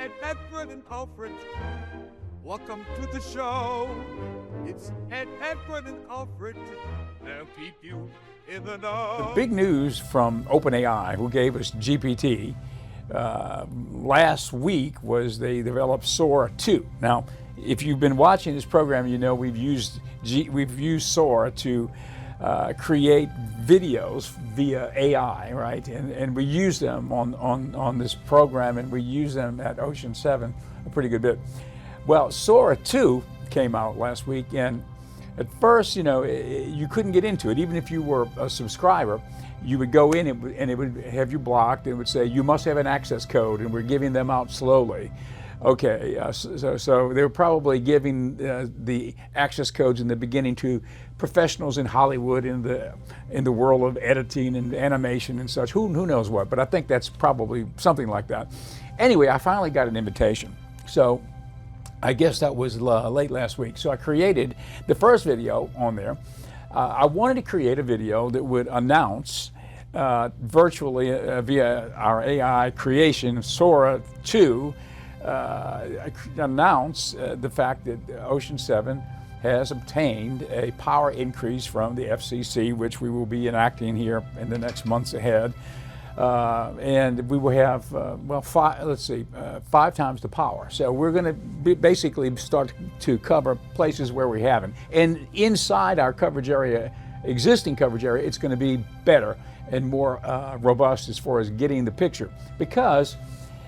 Ed, Edward, and Alfred. Welcome to the show. It's Ed, Edward, and Alfred. They'll keep you in the know. The big news from OpenAI, who gave us GPT, last week was they developed Sora 2. Now, if you've been watching this program, you know we've used Sora to create videos via AI, right? And we use them on this program, and we use them at Ocean 7 a pretty good bit. Well, Sora 2 came out last week, and at first, you know, you couldn't get into it. Even if you were a subscriber, you would go in and it would have you blocked, and it would say, you must have an access code, and we're giving them out slowly. Okay, so they were probably giving the access codes in the beginning to professionals in Hollywood, in the world of editing and animation and such. Who knows what? But I think that's probably something like that. Anyway, I finally got an invitation. So I guess that was late last week. So I created the first video on there. I wanted to create a video that would announce virtually via our AI creation, Sora 2, announce the fact that Ocean 7 has obtained a power increase from the FCC, which we will be enacting here in the next months ahead. And we will have, five times the power. So we're going to basically start to cover places where we haven't. And inside our coverage area, existing coverage area, it's going to be better and more robust as far as getting the picture. Because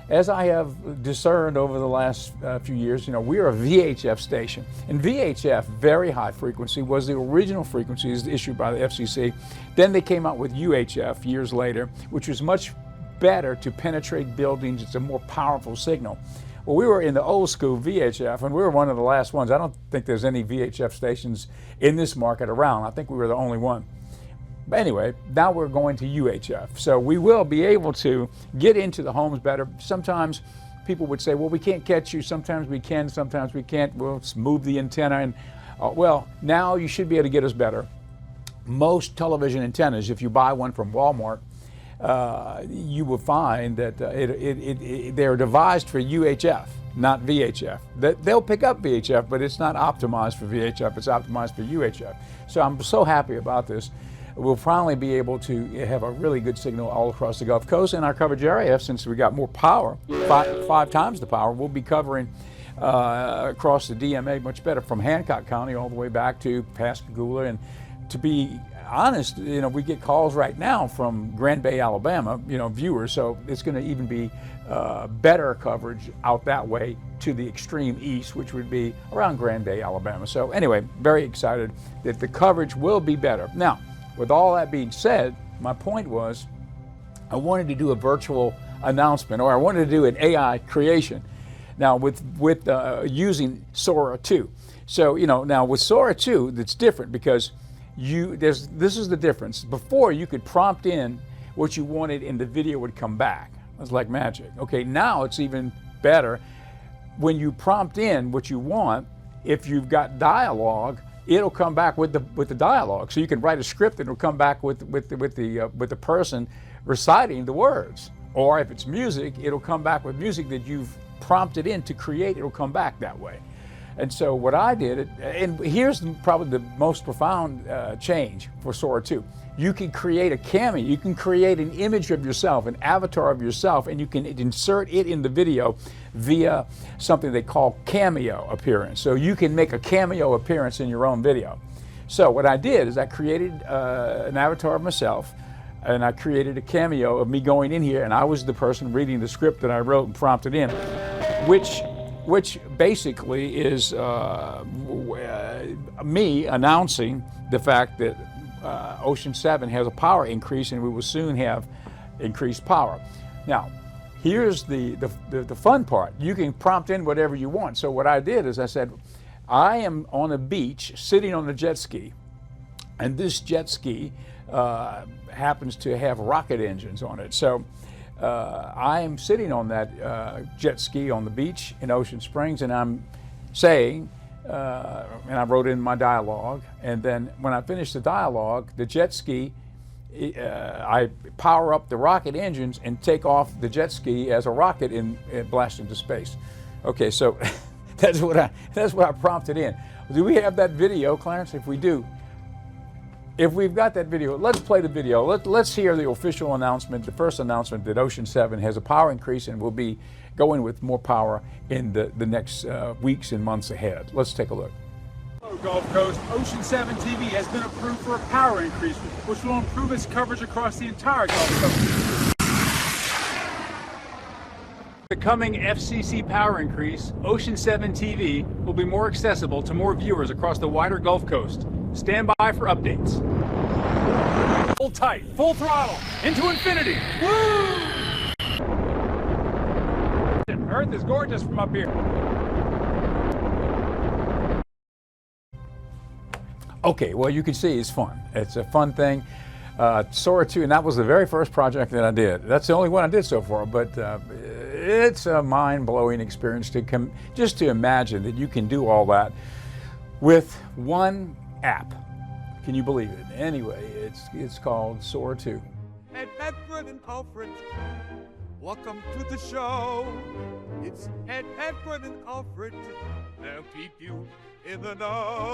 as I have discerned over the last few years, you know, we're a VHF station. And VHF, very high frequency, was the original frequencies issued by the FCC. Then they came out with UHF years later, which was much better to penetrate buildings. It's a more powerful signal. Well, we were in the old school VHF, and we were one of the last ones. I don't think there's any VHF stations in this market around. I think we were the only one. But anyway, now we're going to UHF. So we will be able to get into the homes better. Sometimes people would say, well, we can't catch you. Sometimes we can, sometimes we can't. We'll move the antenna. And well, now you should be able to get us better. Most television antennas, if you buy one from Walmart, you will find that they're devised for UHF, not VHF. They'll pick up VHF, but it's not optimized for VHF. It's optimized for UHF. So I'm so happy about this. We'll finally be able to have a really good signal all across the Gulf Coast. In our coverage area, since we got more power, five times the power, we'll be covering across the DMA much better, from Hancock County all the way back to Pascagoula. And to be honest, you know, we get calls right now from Grand Bay, Alabama, you know, viewers. So it's going to even be better coverage out that way to the extreme east, which would be around Grand Bay, Alabama. So anyway, very excited that the coverage will be better. Now, with all that being said, my point was I wanted to do a virtual announcement, or I wanted to do an AI creation. Now with using Sora 2. So, you know, now with Sora 2, that's different because this is the difference. Before, you could prompt in what you wanted and the video would come back. It was like magic. Okay, now it's even better. When you prompt in what you want, if you've got dialogue, it'll come back with the dialogue. So you can write a script and it'll come back with the person reciting the words. Or if it's music, it'll come back with music that you've prompted in to create. It'll come back that way. And so what I did, and here's probably the most profound change for Sora 2. You can create a cameo. You can create an image of yourself, an avatar of yourself, and you can insert it in the video via something they call cameo appearance. So you can make a cameo appearance in your own video. So what I did is I created an avatar of myself, and I created a cameo of me going in here, and I was the person reading the script that I wrote and prompted in, which basically is me announcing the fact that Ocean 7 has a power increase, and we will soon have increased power. Now, here's the fun part. You can prompt in whatever you want. So what I did is I said, I am on a beach sitting on a jet ski, and this jet ski happens to have rocket engines on it. So I am sitting on that jet ski on the beach in Ocean Springs, and I'm saying, and I wrote in my dialogue, and then when I finished the dialogue, the jet ski I power up the rocket engines and take off the jet ski as a rocket and blast into space. Okay, so that's what I prompted in. Do we have that video, Clarence? If we do, if we've got that video, let's play the video. Let's hear the official announcement, the first announcement that Ocean 7 has a power increase and will be going with more power in the next weeks and months ahead. Let's take a look. Hello, Gulf Coast. Ocean 7 TV has been approved for a power increase, which will improve its coverage across the entire Gulf Coast. The coming FCC power increase, Ocean 7 TV will be more accessible to more viewers across the wider Gulf Coast. Stand by for updates. Hold tight, full throttle, into infinity. Woo! Earth is gorgeous from up here. Okay, well, you can see it's fun. It's a fun thing. Sora 2, and that was the very first project that I did. That's the only one I did so far, but it's a mind-blowing experience just to imagine that you can do all that with one app. Can you believe it? Anyway, it's called Sora 2. Ed, Edward, and Alfred, welcome to the show. It's Ed, Edward, and Alfred. They'll keep you in the know.